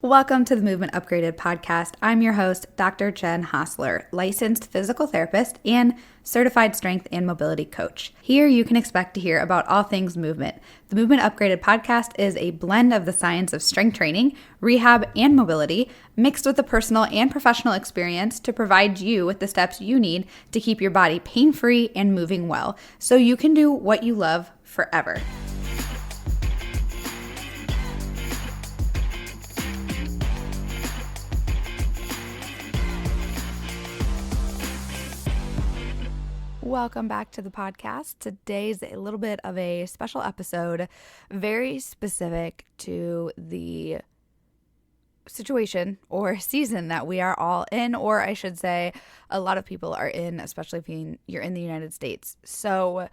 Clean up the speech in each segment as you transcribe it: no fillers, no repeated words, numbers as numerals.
Welcome to the Movement Upgraded podcast. I'm your host, Dr. Jen Hostler, licensed physical therapist and certified strength and mobility coach. Here you can expect to hear about all things movement. The Movement Upgraded podcast is a blend of the science of strength training, rehab, and mobility, mixed with the personal and professional experience to provide you with the steps you need to keep your body pain-free and moving well, so you can do what you love forever. Welcome back to the podcast. Today's a little bit of a special episode, very specific to the situation or season that we are all in, or I should say a lot of people are in, especially if you're in the United States. So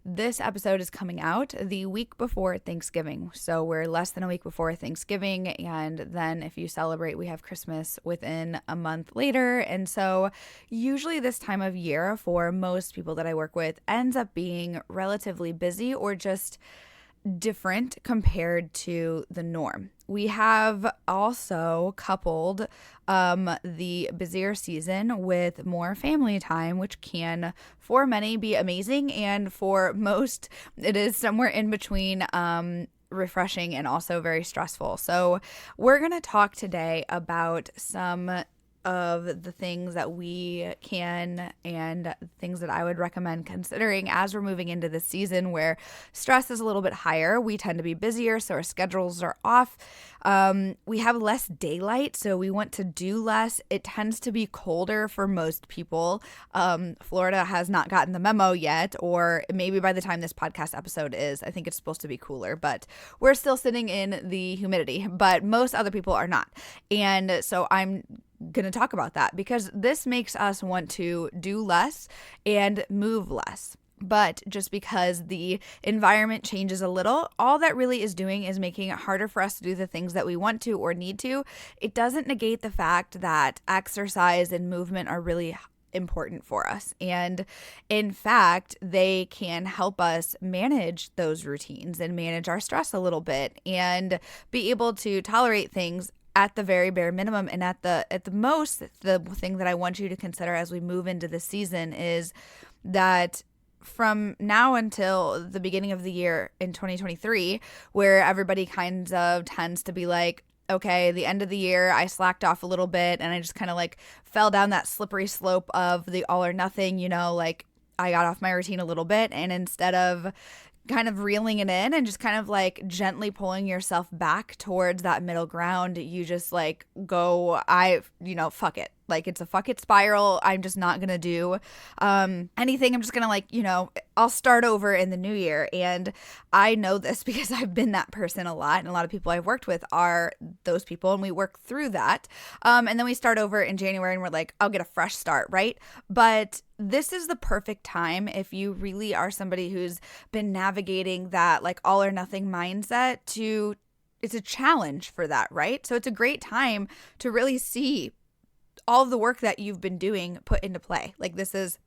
this episode is coming out the week before Thanksgiving. So we're less than a week before Thanksgiving. And then if you celebrate, we have Christmas within a month later. And so usually this time of year for most people that I work with ends up being relatively busy or just different compared to the norm. We have also coupled the busier season with more family time, which can, for many, be amazing, and for most, it is somewhere in between refreshing and also very stressful. So we're going to talk today about some of the things that we can and things that I would recommend considering as we're moving into this season where stress is a little bit higher. We tend to be busier, so our schedules are off. We have less daylight, so we want to do less. It tends to be colder for most people. Florida has not gotten the memo yet, or maybe by the time this podcast episode is, I think it's supposed to be cooler, but we're still sitting in the humidity, but most other people are not. And so I'm going to talk about that because this makes us want to do less and move less. But just because the environment changes a little, all that really is doing is making it harder for us to do the things that we want to or need to. It doesn't negate the fact that exercise and movement are really important for us. And in fact, they can help us manage those routines and manage our stress a little bit and be able to tolerate things at the very bare minimum. And at the most, the thing that I want you to consider as we move into the season is that from now until the beginning of the year in 2023, where everybody kind of tends to be like, okay, the end of the year, I slacked off a little bit and I just kind of like fell down that slippery slope of the all or nothing, like I got off my routine a little bit, and instead of kind of reeling it in and just kind of like gently pulling yourself back towards that middle ground, you just like go, fuck it. Like it's a fuck it spiral. I'm just not going to do anything. I'm just going to I'll start over in the new year. And I know this because I've been that person a lot. And a lot of people I've worked with are those people. And we work through that. And then we start over in January and we're like, I'll get a fresh start, right? But this is the perfect time if you really are somebody who's been navigating that like all or nothing mindset it's a challenge for that, right? So it's a great time to really see all of the work that you've been doing put into play. Like this is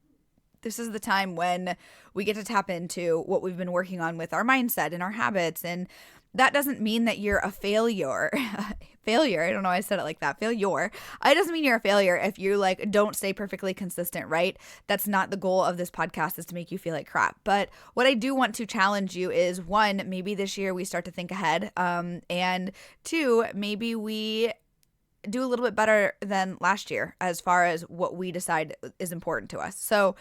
the time when we get to tap into what we've been working on with our mindset and our habits. And that doesn't mean that you're a failure. Failure. I don't know why I said it like that. Failure. It doesn't mean you're a failure if you like don't stay perfectly consistent, right? That's not the goal of this podcast, is to make you feel like crap. But what I do want to challenge you is, one, maybe this year we start to think ahead. And two, maybe we do a little bit better than last year as far as what we decide is important to us. So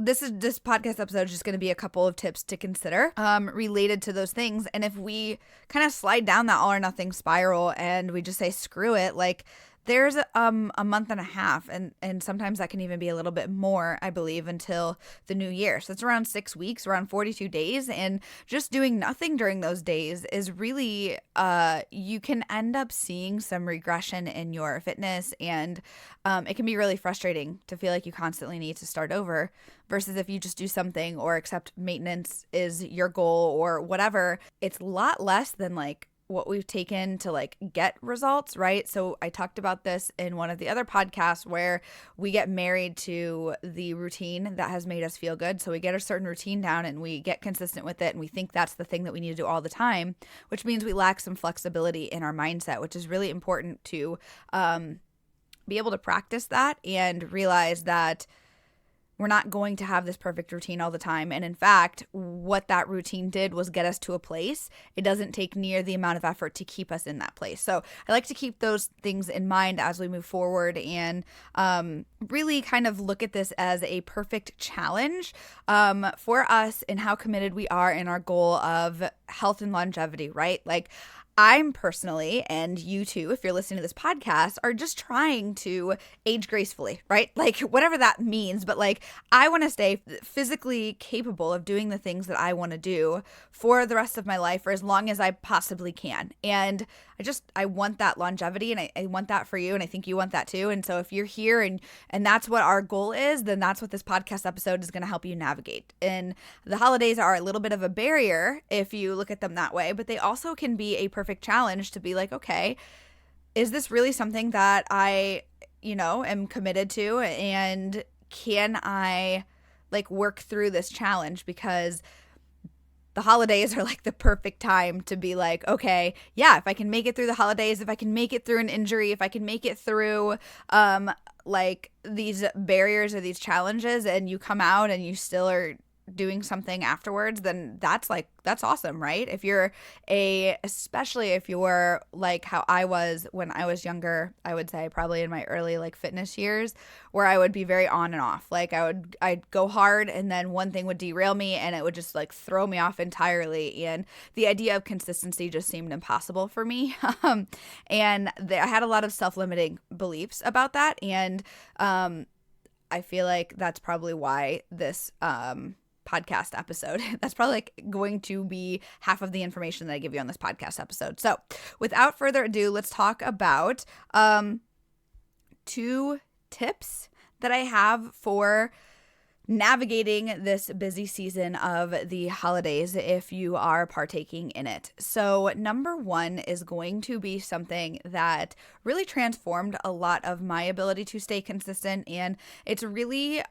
this podcast episode is just going to be a couple of tips to consider related to those things. And if we kind of slide down that all or nothing spiral and we just say screw it, like there's a month and a half, and sometimes that can even be a little bit more, I believe, until the new year. So it's around 6 weeks, around 42 days, and just doing nothing during those days is really, you can end up seeing some regression in your fitness, and it can be really frustrating to feel like you constantly need to start over versus if you just do something or accept maintenance is your goal or whatever. It's a lot less than like what we've taken to like get results, right? So I talked about this in one of the other podcasts where we get married to the routine that has made us feel good. So we get a certain routine down and we get consistent with it, and we think that's the thing that we need to do all the time, which means we lack some flexibility in our mindset, which is really important to be able to practice that and realize that we're not going to have this perfect routine all the time. And in fact, what that routine did was get us to a place. It doesn't take near the amount of effort to keep us in that place. So I like to keep those things in mind as we move forward and really kind of look at this as a perfect challenge for us and how committed we are in our goal of health and longevity, right? Like, I'm personally, and you too, if you're listening to this podcast, are just trying to age gracefully, right? Like, whatever that means, but like, I want to stay physically capable of doing the things that I want to do for the rest of my life for as long as I possibly can. And I want that longevity, and I want that for you, and I think you want that too. And so if you're here and that's what our goal is, then that's what this podcast episode is going to help you navigate. And the holidays are a little bit of a barrier if you look at them that way, but they also can be a perfect challenge to be like, okay, is this really something that I, am committed to? And can I like work through this challenge? Because the holidays are like the perfect time to be like, okay, yeah, if I can make it through the holidays, if I can make it through an injury, if I can make it through like these barriers or these challenges, and you come out and you still are doing something afterwards, then that's awesome, right? Especially if you're like how I was when I was younger, I would say probably in my early like fitness years, where I would be very on and off. Like I'd go hard, and then one thing would derail me and it would just like throw me off entirely. And the idea of consistency just seemed impossible for me. And I had a lot of self-limiting beliefs about that. And I feel like that's probably why this podcast episode, that's probably like going to be half of the information that I give you on this podcast episode. So without further ado, let's talk about 2 tips that I have for navigating this busy season of the holidays if you are partaking in it. So number 1 is going to be something that really transformed a lot of my ability to stay consistent. And it's really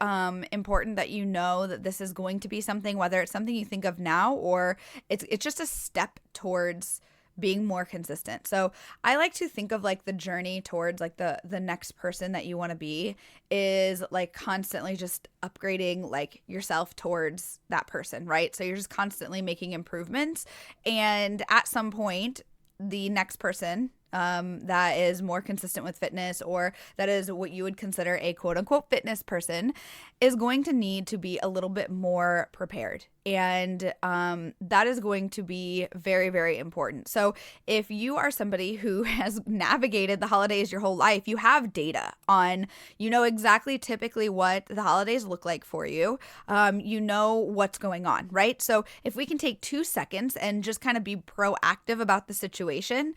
important that you know that this is going to be something, whether it's something you think of now or it's just a step towards being more consistent. So I like to think of like the journey towards like the next person that you want to be is like constantly just upgrading like yourself towards that person, right? So you're just constantly making improvements, and at some point the next person that is more consistent with fitness, or that is what you would consider a quote unquote fitness person, is going to need to be a little bit more prepared. And that is going to be very, very important. So if you are somebody who has navigated the holidays your whole life, you have data on, exactly typically what the holidays look like for you. You know what's going on, right? So if we can take 2 seconds and just kind of be proactive about the situation,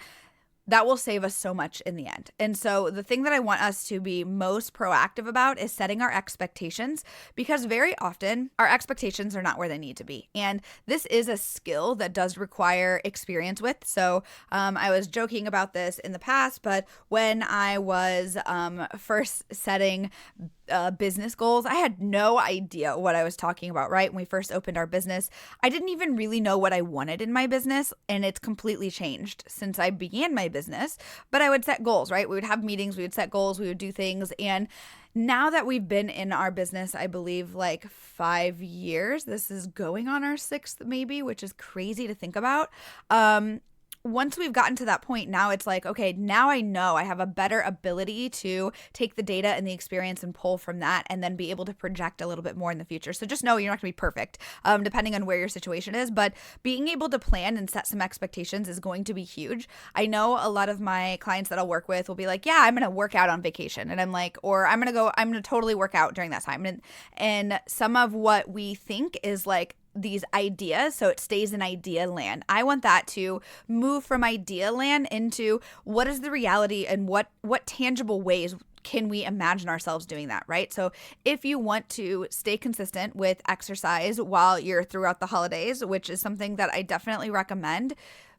that will save us so much in the end. And so the thing that I want us to be most proactive about is setting our expectations, because very often our expectations are not where they need to be. And this is a skill that does require experience with. So I was joking about this in the past, but when I was first setting business goals, I had no idea what I was talking about, right? When we first opened our business, I didn't even really know what I wanted in my business, and it's completely changed since I began my business. But I would set goals, right? We would have meetings, we would set goals, we would do things. And now that we've been in our business, I believe like 5 years, this is going on our 6th maybe, which is crazy to think about. Once we've gotten to that point, now it's like, okay, now I know I have a better ability to take the data and the experience and pull from that, and then be able to project a little bit more in the future. So just know you're not going to be perfect, depending on where your situation is, but being able to plan and set some expectations is going to be huge. I know a lot of my clients that I'll work with will be like, yeah, I'm going to work out on vacation. And I'm like, or I'm going to totally work out during that time. And some of what we think is like these ideas, so it stays in idea land. I want that to move from idea land into what is the reality, and what tangible ways can we imagine ourselves doing that, right? So if you want to stay consistent with exercise while you're throughout the holidays, which is something that I definitely recommend,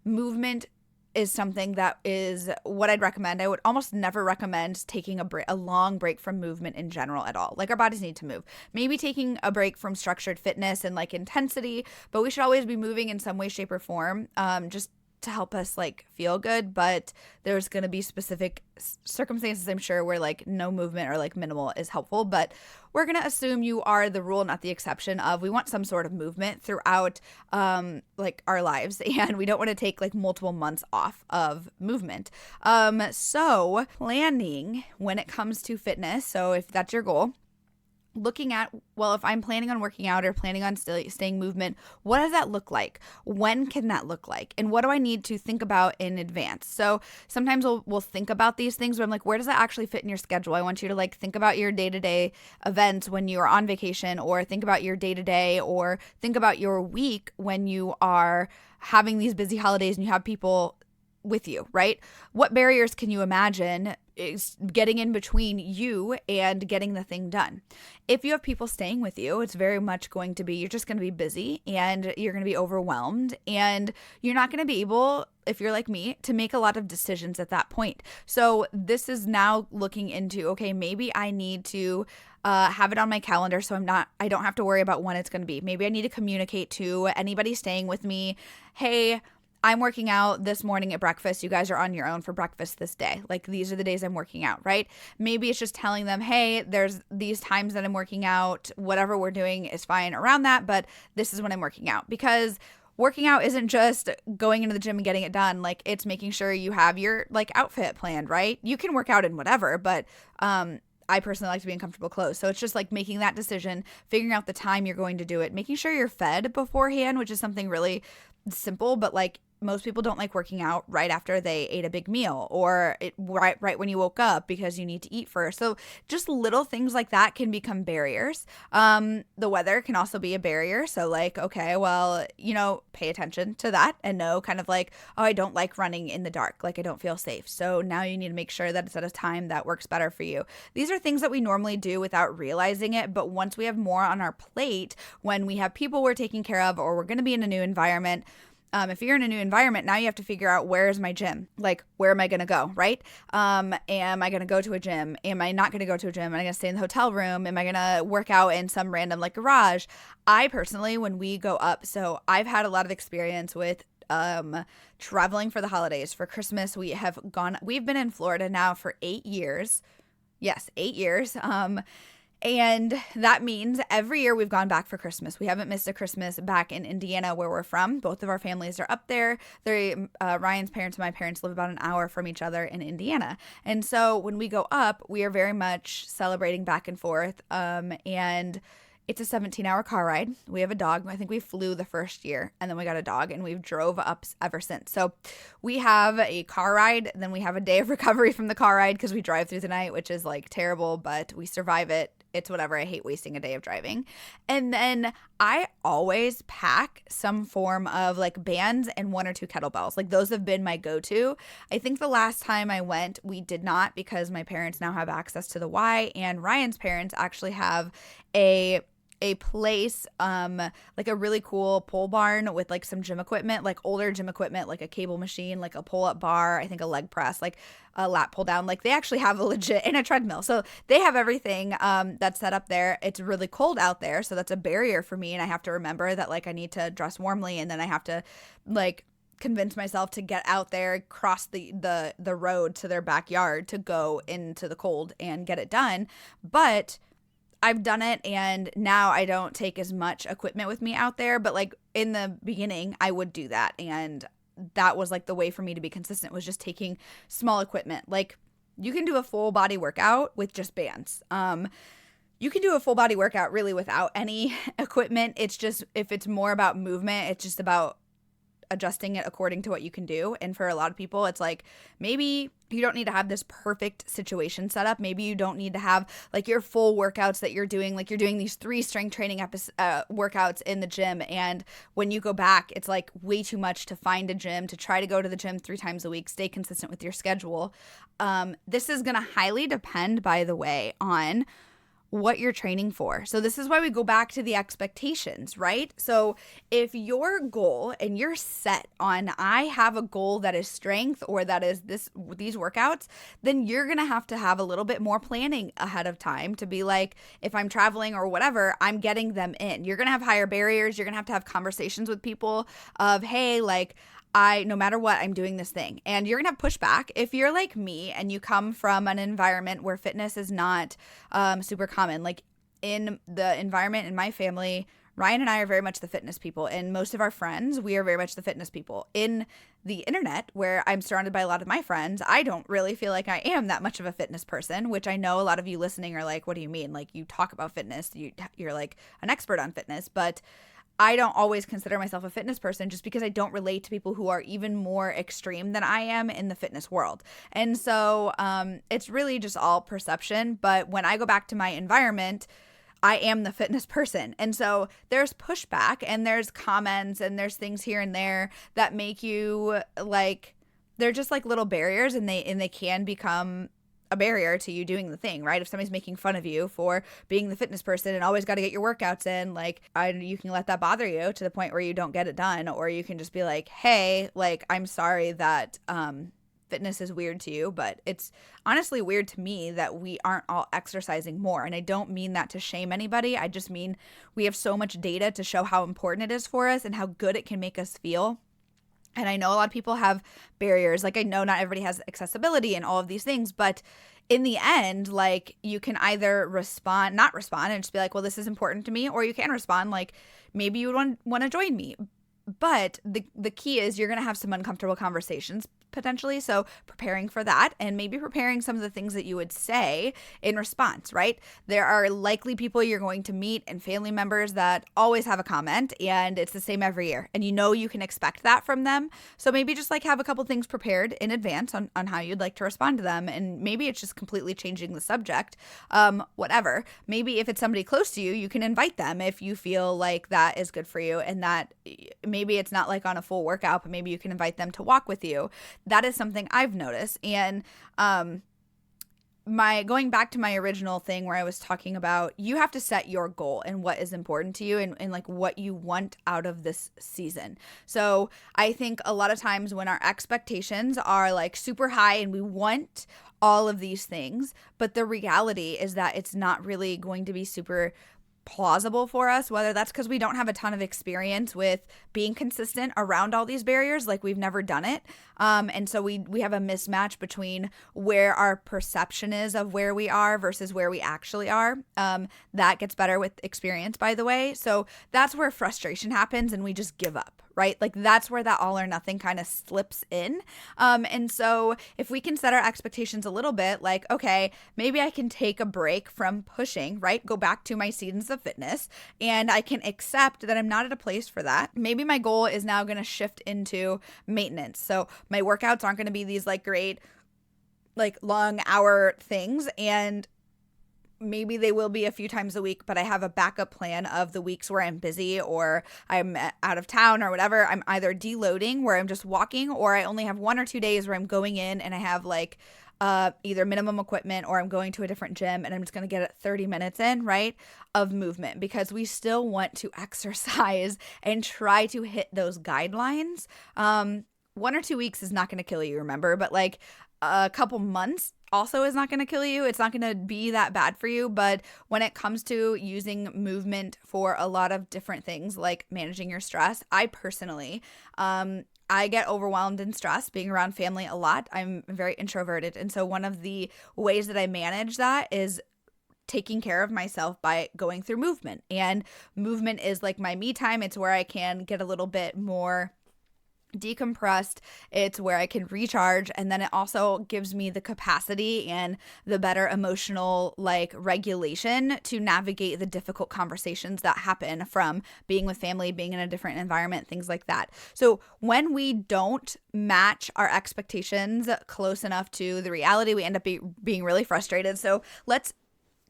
movement is something that is what I'd recommend. I would almost never recommend taking a long break from movement in general at all. Like, our bodies need to move. Maybe taking a break from structured fitness and like intensity, but we should always be moving in some way, shape, or form, just to help us like feel good. But there's going to be specific circumstances, I'm sure, where like no movement or like minimal is helpful. But we're going to assume you are the rule, not the exception of we want some sort of movement throughout like our lives, and we don't want to take like multiple months off of movement. So planning when it comes to fitness, so if that's your goal, looking at, well, if I'm planning on working out or planning on staying movement, what does that look like? When can that look like? And what do I need to think about in advance? So sometimes we'll think about these things, but I'm like, where does that actually fit in your schedule? I want you to like think about your day-to-day events when you are on vacation, or think about your day-to-day, or think about your week when you are having these busy holidays and you have people with you, right? What barriers can you imagine is getting in between you and getting the thing done? If you have people staying with you, it's very much going to be, you're just going to be busy and you're going to be overwhelmed, and you're not going to be able, if you're like me, to make a lot of decisions at that point. So this is now looking into, okay, maybe I need to have it on my calendar so I don't have to worry about when it's going to be. Maybe I need to communicate to anybody staying with me, hey, I'm working out this morning at breakfast. You guys are on your own for breakfast this day. Like, these are the days I'm working out, right? Maybe it's just telling them, hey, there's these times that I'm working out. Whatever we're doing is fine around that, but this is when I'm working out. Because working out isn't just going into the gym and getting it done. Like, it's making sure you have your like outfit planned, right? You can work out in whatever, but I personally like to be in comfortable clothes. So it's just like making that decision, figuring out the time you're going to do it, making sure you're fed beforehand, which is something really simple, but like most people don't like working out right after they ate a big meal, or right when you woke up, because you need to eat first. So just little things like that can become barriers. The weather can also be a barrier. So like, okay, well, pay attention to that and know kind of like, oh, I don't like running in the dark. Like, I don't feel safe. So now you need to make sure that it's at a time that works better for you. These are things that we normally do without realizing it. But once we have more on our plate, when we have people we're taking care of, or we're going to be in a new environment, if you're in a new environment, now you have to figure out, where is my gym? Like, where am I going to go, right? Am I going to go to a gym? Am I not going to go to a gym? Am I going to stay in the hotel room? Am I going to work out in some random like garage? I personally, when we go up, so I've had a lot of experience with traveling for the holidays. For Christmas, we've been in Florida now for 8 years. Yes, 8 years. And that means every year we've gone back for Christmas. We haven't missed a Christmas back in Indiana, where we're from. Both of our families are up there. Ryan's parents and my parents live about an hour from each other in Indiana. And so when we go up, we are very much celebrating back and forth. And it's a 17-hour car ride. We have a dog. I think we flew the first year, and then we got a dog, and we've drove up ever since. So we have a car ride, then we have a day of recovery from the car ride, because we drive through the night, which is like terrible, but we survive it. It's whatever. I hate wasting a day of driving. And then I always pack some form of like bands and 1 or 2 kettlebells. Like, those have been my go-to. I think the last time I went, we did not, because my parents now have access to the Y, and Ryan's parents actually have a place, like a really cool pole barn with like some gym equipment, like older gym equipment, like a cable machine, like a pull-up bar, I think a leg press, like a lat pull down. Like, they actually have a legit, and a treadmill. So they have everything that's set up there. It's really cold out there, so that's a barrier for me, and I have to remember that like I need to dress warmly, and then I have to like convince myself to get out there, cross the road to their backyard to go into the cold and get it done. But I've done it, and now I don't take as much equipment with me out there. But like in the beginning, I would do that, and that was like the way for me to be consistent, was just taking small equipment. Like, you can do a full body workout with just bands. You can do a full body workout really without any equipment. It's just, if it's more about movement, it's just about adjusting it according to what you can do. And for a lot of people, it's like, maybe you don't need to have this perfect situation set up. Maybe you don't need to have like your full workouts that you're doing. Like, you're doing these 3 strength training workouts in the gym, and when you go back, it's like way too much to find a gym, to try to go to the gym 3 times a week. Stay consistent with your schedule. This is going to highly depend, by the way, on what you're training for. So this is why we go back to the expectations, right? So if your goal and you're set on, I have a goal that is strength or that is these workouts, then you're going to have a little bit more planning ahead of time to be like, if I'm traveling or whatever, I'm getting them in. You're going to have higher barriers. You're going to have conversations with people of, hey, like, no matter what, I'm doing this thing. And you're going to have pushback. If you're like me and you come from an environment where fitness is not super common, like in the environment in my family, Ryan and I are very much the fitness people. And most of our friends, we are very much the fitness people. In the internet, where I'm surrounded by a lot of my friends, I don't really feel like I am that much of a fitness person, which I know a lot of you listening are like, what do you mean? Like, you talk about fitness, you're like an expert on fitness. But I don't always consider myself a fitness person just because I don't relate to people who are even more extreme than I am in the fitness world. And so it's really just all perception. But when I go back to my environment, I am the fitness person. And so there's pushback and there's comments and there's things here and there that make you like, they're just like little barriers, and they can become a barrier to you doing the thing, right? If somebody's making fun of you for being the fitness person and always got to get your workouts in, like, you can let that bother you to the point where you don't get it done, or you can just be like, hey, like, I'm sorry that fitness is weird to you, but it's honestly weird to me that we aren't all exercising more. And I don't mean that to shame anybody. I just mean we have so much data to show how important it is for us and how good it can make us feel. And I know a lot of people have barriers. Like, I know not everybody has accessibility and all of these things, but in the end, like, you can either not respond and just be like, well, this is important to me, or you can respond like, maybe you would want to join me. But the key is you're going to have some uncomfortable conversations potentially. So preparing for that, and maybe preparing some of the things that you would say in response, right? There are likely people you're going to meet and family members that always have a comment, and it's the same every year. And you can expect that from them. So maybe just like have a couple things prepared in advance on how you'd like to respond to them. And maybe it's just completely changing the subject, whatever. Maybe if it's somebody close to you, you can invite them if you feel like that is good for you, and that maybe it's not like on a full workout, but maybe you can invite them to walk with you. That is something I've noticed. And going back to my original thing where I was talking about, you have to set your goal and what is important to you, and like what you want out of this season. So I think a lot of times when our expectations are like super high and we want all of these things, but the reality is that it's not really going to be super plausible for us, whether that's because we don't have a ton of experience with being consistent around all these barriers, like we've never done it. And so we have a mismatch between where our perception is of where we are versus where we actually are. That gets better with experience, by the way. So that's where frustration happens and we just give up, right? Like, that's where that all or nothing kind of slips in. And so if we can set our expectations a little bit, like, okay, maybe I can take a break from pushing, right? Go back to my seasons of fitness, and I can accept that I'm not at a place for that. Maybe my goal is now going to shift into maintenance. So my workouts aren't going to be these like great, like long hour things, and maybe they will be a few times a week, but I have a backup plan of the weeks where I'm busy or I'm out of town or whatever. I'm either deloading where I'm just walking, or I only have 1 or 2 days where I'm going in and I have like either minimum equipment, or I'm going to a different gym and I'm just going to get 30 minutes in, right, of movement, because we still want to exercise and try to hit those guidelines. 1 or 2 weeks is not going to kill you, remember, but like a couple months also is not going to kill you. It's not going to be that bad for you. But when it comes to using movement for a lot of different things, like managing your stress, I personally, I get overwhelmed and stressed being around family a lot. I'm very introverted. And so one of the ways that I manage that is taking care of myself by going through movement. And movement is like my me time. It's where I can get a little bit more decompressed. It's where I can recharge, and then it also gives me the capacity and the better emotional like regulation to navigate the difficult conversations that happen from being with family, being in a different environment, things like that. So when we don't match our expectations close enough to the reality, we end up being really frustrated. So let's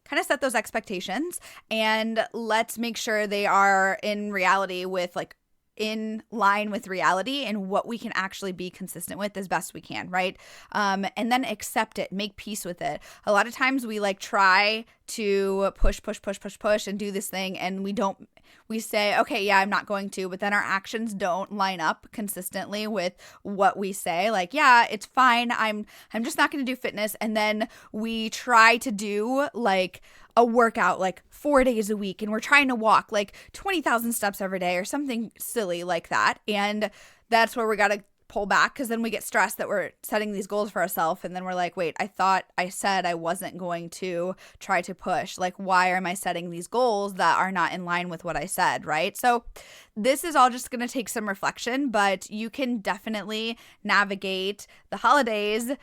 kind of set those expectations, and let's make sure they are in reality with like in line with reality and what we can actually be consistent with as best we can, right? And then accept it, make peace with it. A lot of times we like try to push and do this thing, and we say, okay, yeah, I'm not going to, but then our actions don't line up consistently with what we say. Like, yeah, it's fine. I'm just not going to do fitness. And then we try to do like a workout like 4 days a week, and we're trying to walk like 20,000 steps every day or something silly like that. And that's where we got to pull back, because then we get stressed that we're setting these goals for ourselves, and then we're like, wait, I thought I said I wasn't going to try to push. Like, why am I setting these goals that are not in line with what I said, right? So this is all just going to take some reflection, but you can definitely navigate the holidays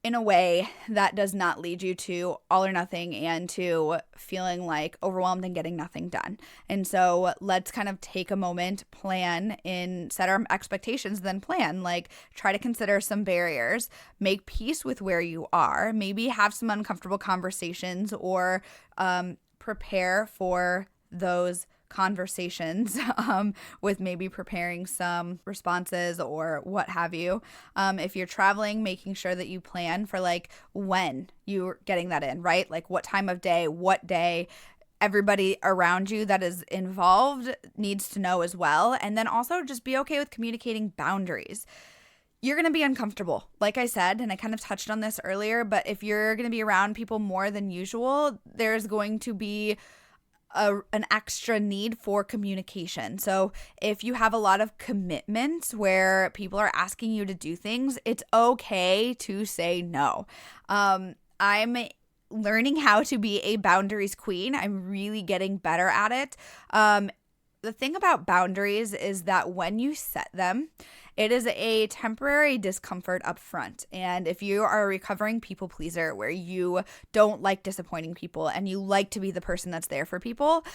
in a way that does not lead you to all or nothing and to feeling like overwhelmed and getting nothing done. And so let's kind of take a moment, plan, and set our expectations, then plan. Like, try to consider some barriers, make peace with where you are, maybe have some uncomfortable conversations, or prepare for those conversations with maybe preparing some responses or what have you. If you're traveling, making sure that you plan for like when you're getting that in, right? Like what time of day, what day. Everybody around you that is involved needs to know as well. And then also just be okay with communicating boundaries. You're going to be uncomfortable, like I said, and I kind of touched on this earlier, but if you're going to be around people more than usual, there's going to be an extra need for communication. So if you have a lot of commitments where people are asking you to do things, it's okay to say no. I'm learning how to be a boundaries queen. I'm really getting better at it. The thing about boundaries is that when you set them, it is a temporary discomfort up front. And if you are a recovering people pleaser where you don't like disappointing people and you like to be the person that's there for people,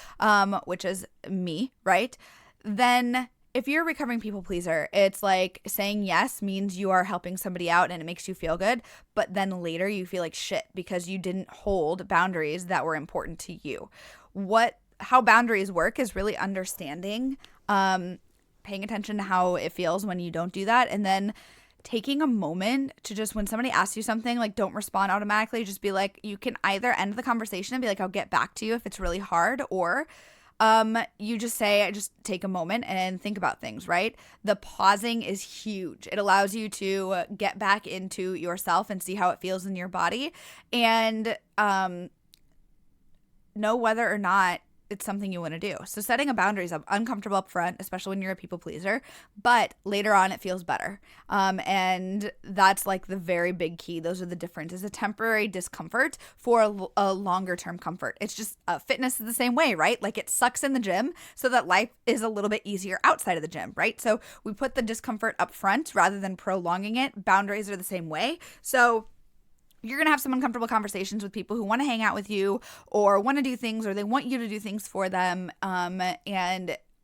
which is me, right? Then if you're a recovering people pleaser, it's like saying yes means you are helping somebody out and it makes you feel good. But then later you feel like shit because you didn't hold boundaries that were important to you. How boundaries work is really understanding, paying attention to how it feels when you don't do that, and then taking a moment to just, when somebody asks you something, like, don't respond automatically. Just be like, you can either end the conversation and be like, I'll get back to you if it's really hard, or you just say, I just take a moment and think about things, right? The pausing is huge. It allows you to get back into yourself and see how it feels in your body, and know whether or not it's something you want to do. So setting a boundary is uncomfortable up front, especially when you're a people pleaser, but later on it feels better. And that's like the very big key. Those are the differences. A temporary discomfort for a longer term comfort. It's just fitness is the same way, right? Like, it sucks in the gym so that life is a little bit easier outside of the gym, right? So we put the discomfort up front rather than prolonging it. Boundaries are the same way. So you're going to have some uncomfortable conversations with people who want to hang out with you or want to do things, or they want you to do things for them,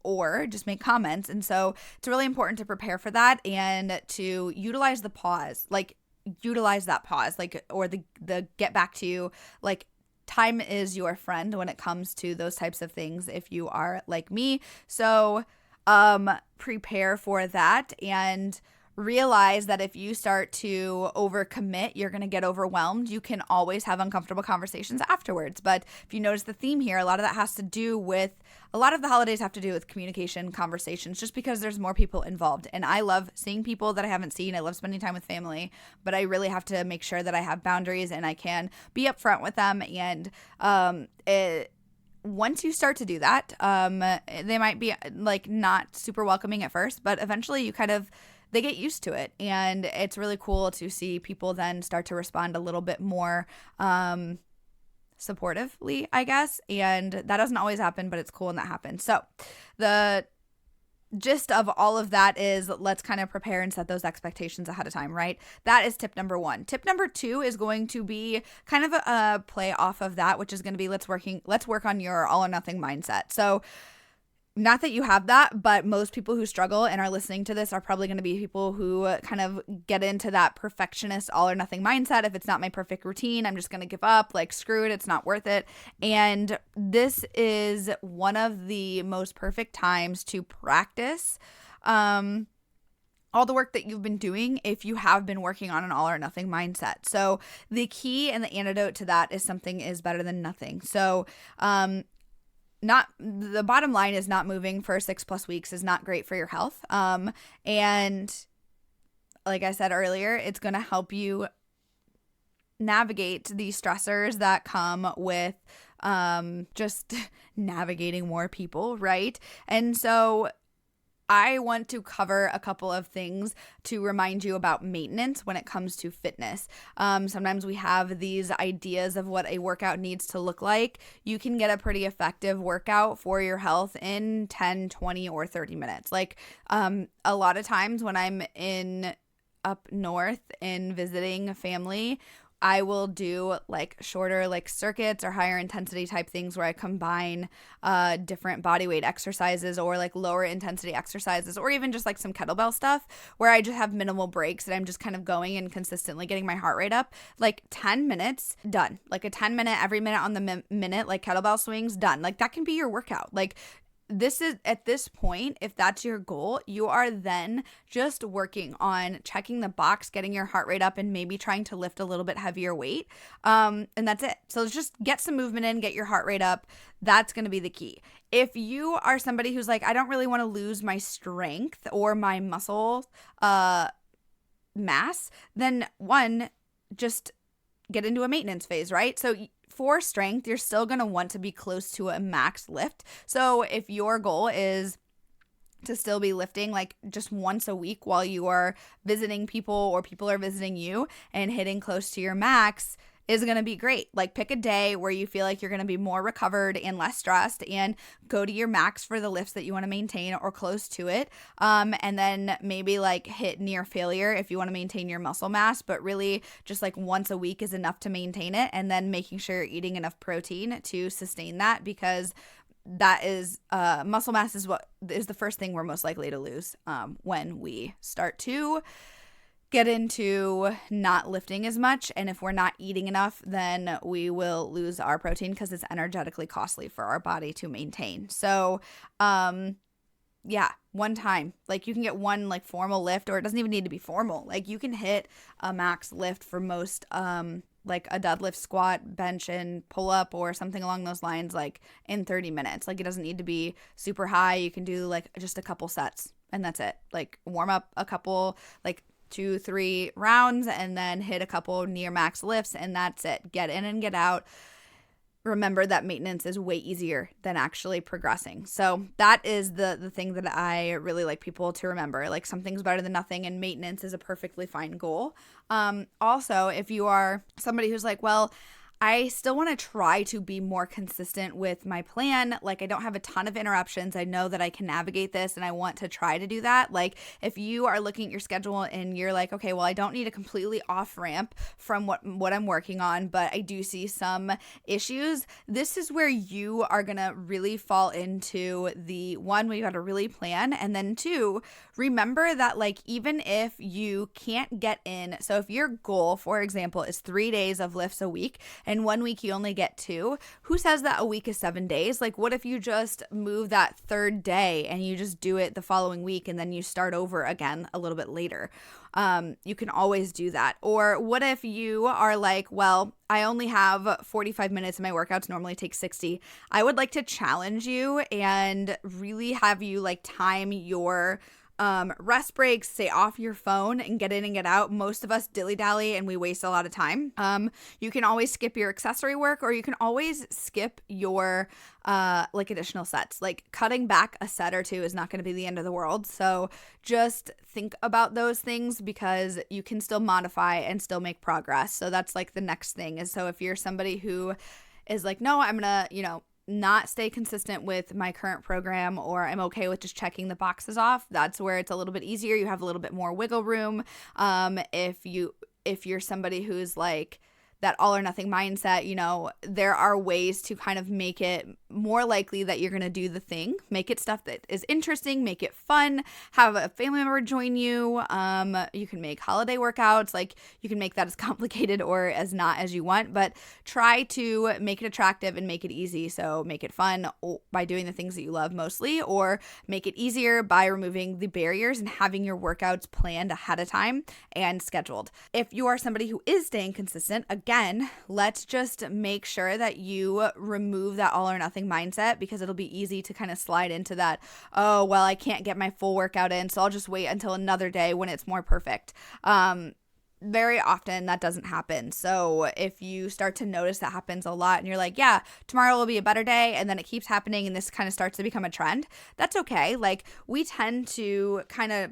or just make comments. And so it's really important to prepare for that and to utilize the pause, like utilize that pause, like, or the get back to you. Like, time is your friend when it comes to those types of things if you are like me. So prepare for that and realize that if you start to overcommit, you're going to get overwhelmed. You can always have uncomfortable conversations afterwards. But if you notice the theme here, a lot of the holidays have to do with communication, conversations, just because there's more people involved. And I love seeing people that I haven't seen. I love spending time with family, but I really have to make sure that I have boundaries and I can be upfront with them. And once you start to do that, they might be like not super welcoming at first, but eventually they get used to it. And it's really cool to see people then start to respond a little bit more supportively, I guess. And that doesn't always happen, but it's cool when that happens. So the gist of all of that is, let's kind of prepare and set those expectations ahead of time, right? That is tip number 1. Tip number 2 is going to be kind of a play off of that, which is going to be let's work on your all or nothing mindset. So not that you have that, but most people who struggle and are listening to this are probably going to be people who kind of get into that perfectionist all or nothing mindset. If it's not my perfect routine, I'm just going to give up, like screw it, it's not worth it. And this is one of the most perfect times to practice all the work that you've been doing if you have been working on an all or nothing mindset. So the key and the antidote to that is something is better than nothing. So not the bottom line is not moving for 6+ weeks is not great for your health. And like I said earlier, it's going to help you navigate the stressors that come with just navigating more people, right? And so I want to cover a couple of things to remind you about maintenance when it comes to fitness. Sometimes we have these ideas of what a workout needs to look like. You can get a pretty effective workout for your health in 10, 20, or 30 minutes. Like a lot of times when I'm up north and visiting family, I will do like shorter like circuits or higher intensity type things where I combine different body weight exercises or like lower intensity exercises or even just like some kettlebell stuff where I just have minimal breaks and I'm just kind of going and consistently getting my heart rate up. Like 10 minutes, done. Like a 10-minute, every minute on the minute, like kettlebell swings, done. Like that can be your workout. Like this is at this point, if that's your goal, you are then just working on checking the box, getting your heart rate up, and maybe trying to lift a little bit heavier weight. And that's it. So just get some movement in, get your heart rate up. That's going to be the key. If you are somebody who's like, I don't really want to lose my strength or my muscle mass, then one, just get into a maintenance phase, right? So for strength, you're still going to want to be close to a max lift. So if your goal is to still be lifting like just once a week while you are visiting people or people are visiting you and hitting close to your max, is going to be great. Like pick a day where you feel like you're going to be more recovered and less stressed and go to your max for the lifts that you want to maintain or close to it. And then maybe like hit near failure if you want to maintain your muscle mass, but really just like once a week is enough to maintain it. And then making sure you're eating enough protein to sustain that, because that is muscle mass is what is the first thing we're most likely to lose when we start to get into not lifting as much. And if we're not eating enough, then we will lose our protein because it's energetically costly for our body to maintain. So yeah, one time, like you can get one like formal lift, or it doesn't even need to be formal. Like you can hit a max lift for most like a deadlift, squat, bench, and pull up or something along those lines, like in 30 minutes. Like it doesn't need to be super high. You can do like just a couple sets and that's it. Like warm up a couple, like 2-3 rounds, and then hit a couple near max lifts, and that's it. Get in and get out. Remember that maintenance is way easier than actually progressing. So that is the thing that I really like people to remember. Like something's better than nothing, and maintenance is a perfectly fine goal. Also, if you are somebody who's like, well, I still want to try to be more consistent with my plan. Like I don't have a ton of interruptions. I know that I can navigate this and I want to try to do that. Like if you are looking at your schedule and you're like, okay, well, I don't need a completely off ramp from what I'm working on, but I do see some issues. This is where you are going to really fall into the one where you got to really plan. And then two, remember that like, even if you can't get in, so if your goal, for example, is 3 days of lifts a week, and 1 week you only get 2, who says that a week is 7 days? Like what if you just move that third day and you just do it the following week and then you start over again a little bit later? You can always do that. Or what if you are like, well, I only have 45 minutes and my workouts normally take 60. I would like to challenge you and really have you like time your rest breaks, stay off your phone and get in and get out. Most of us dilly-dally and we waste a lot of time. You can always skip your accessory work, or you can always skip your like additional sets. Like cutting back a set or two is not going to be the end of the world. So just think about those things, because you can still modify and still make progress. So that's like the next thing is, so if you're somebody who is like, no, I'm going to, not stay consistent with my current program, or I'm okay with just checking the boxes off, that's where it's a little bit easier. You have a little bit more wiggle room. If you're somebody who's like, that all or nothing mindset, there are ways to kind of make it more likely that you're going to do the thing. Make it stuff that is interesting, make it fun, have a family member join you. You can make holiday workouts, like you can make that as complicated or as not as you want, but try to make it attractive and make it easy. So make it fun by doing the things that you love mostly, or make it easier by removing the barriers and having your workouts planned ahead of time and scheduled. If you are somebody who is staying consistent, again, let's just make sure that you remove that all or nothing mindset, because it'll be easy to kind of slide into that, oh, well, I can't get my full workout in, so I'll just wait until another day when it's more perfect. Very often that doesn't happen. So if you start to notice that happens a lot and you're like, yeah, tomorrow will be a better day, and then it keeps happening and this kind of starts to become a trend, that's okay. Like, we tend to kind of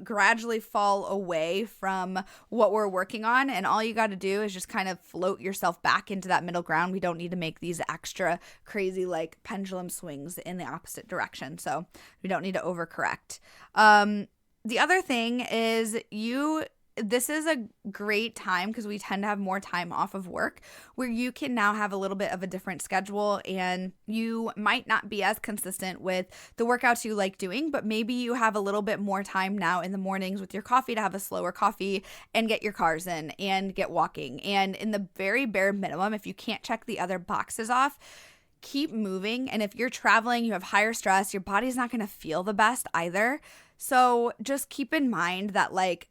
gradually fall away from what we're working on, and all you got to do is just kind of float yourself back into that middle ground. We don't need to make these extra crazy like pendulum swings in the opposite direction, so we don't need to overcorrect. The other thing is this is a great time, because we tend to have more time off of work, where you can now have a little bit of a different schedule, and you might not be as consistent with the workouts you like doing, but maybe you have a little bit more time now in the mornings with your coffee to have a slower coffee and get your cars in and get walking. And in the very bare minimum, if you can't check the other boxes off, keep moving. And if you're traveling, you have higher stress, your body's not going to feel the best either. So just keep in mind that, like,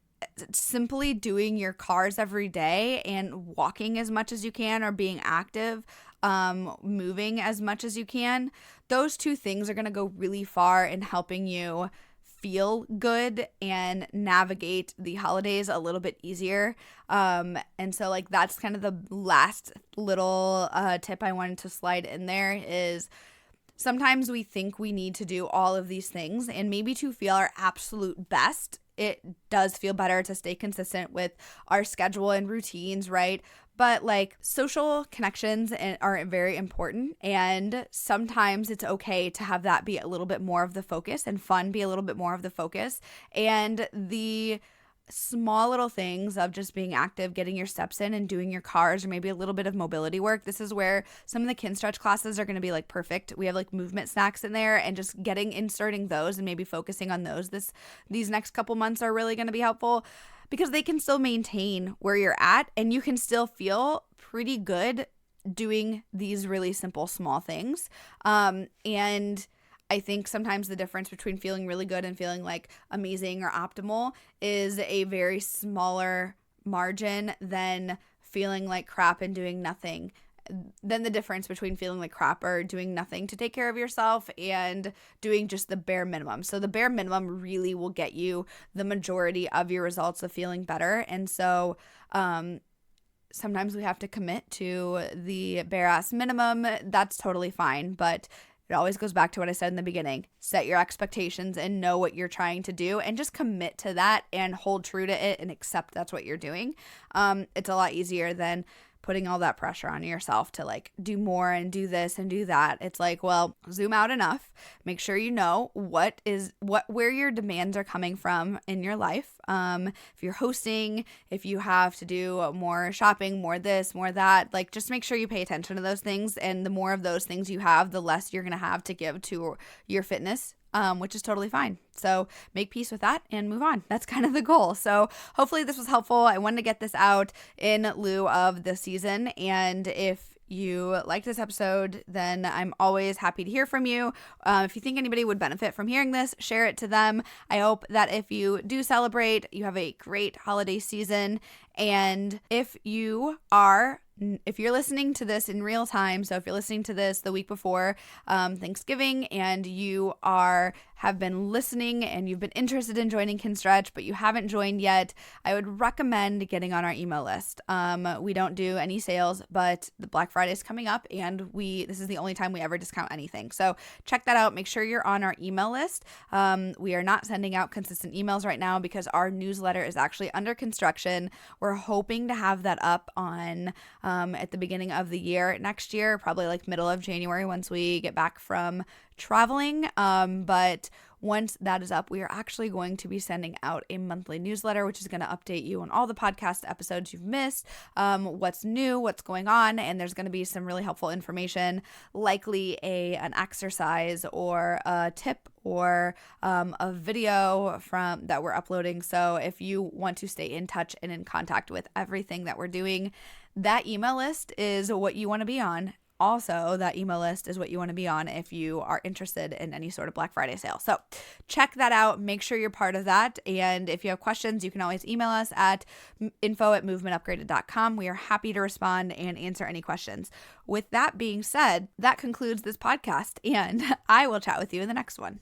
simply doing your cars every day and walking as much as you can, or being active, moving as much as you can, those two things are going to go really far in helping you feel good and navigate the holidays a little bit easier. And so, like, that's kind of the last little tip I wanted to slide in there is, sometimes we think we need to do all of these things, and maybe to feel our absolute best, it does feel better to stay consistent with our schedule and routines, right? But like, social connections are very important, and sometimes it's okay to have that be a little bit more of the focus, and fun be a little bit more of the focus, and the small little things of just being active, getting your steps in and doing your cars, or maybe a little bit of mobility work. This is where some of the Kinstretch classes are going to be like perfect. We have like movement snacks in there, and just inserting those and maybe focusing on those these next couple months are really going to be helpful, because they can still maintain where you're at, and you can still feel pretty good doing these really simple small things. And I think sometimes the difference between feeling really good and feeling like amazing or optimal is a very smaller margin than feeling like crap and doing nothing. Then the difference between feeling like crap or doing nothing to take care of yourself and doing just the bare minimum. So the bare minimum really will get you the majority of your results of feeling better. And so sometimes we have to commit to the bare ass minimum. That's totally fine, but it always goes back to what I said in the beginning. Set your expectations and know what you're trying to do, and just commit to that and hold true to it and accept that's what you're doing. It's a lot easier than putting all that pressure on yourself to like do more and do this and do that. It's like, well, zoom out enough. Make sure you know where your demands are coming from in your life. If you're hosting, if you have to do more shopping, more this, more that, like, just make sure you pay attention to those things. And the more of those things you have, the less you're going to have to give to your fitness, which is totally fine. So make peace with that and move on. That's kind of the goal. So hopefully this was helpful. I wanted to get this out in lieu of the season. And if you like this episode, then I'm always happy to hear from you. If you think anybody would benefit from hearing this, share it to them. I hope that if you do celebrate, you have a great holiday season. And if you're listening to this in real time, so if you're listening to this the week before Thanksgiving, and you have been listening and you've been interested in joining Kinstretch, but you haven't joined yet, I would recommend getting on our email list. We don't do any sales, but the Black Friday is coming up, and this is the only time we ever discount anything. So check that out. Make sure you're on our email list. We are not sending out consistent emails right now because our newsletter is actually under construction. We're hoping to have that up on at the beginning of the year next year, probably like middle of January, once we get back from traveling. But once that is up, we are actually going to be sending out a monthly newsletter, which is going to update you on all the podcast episodes you've missed, what's new, what's going on, and there's going to be some really helpful information, likely an exercise or a tip or a video from that we're uploading. So if you want to stay in touch and in contact with everything that we're doing, that email list is what you want to be on. Also, that email list is what you want to be on if you are interested in any sort of Black Friday sale. So check that out. Make sure you're part of that. And if you have questions, you can always email us at info@movementupgraded.com. We are happy to respond and answer any questions. With that being said, that concludes this podcast, and I will chat with you in the next one.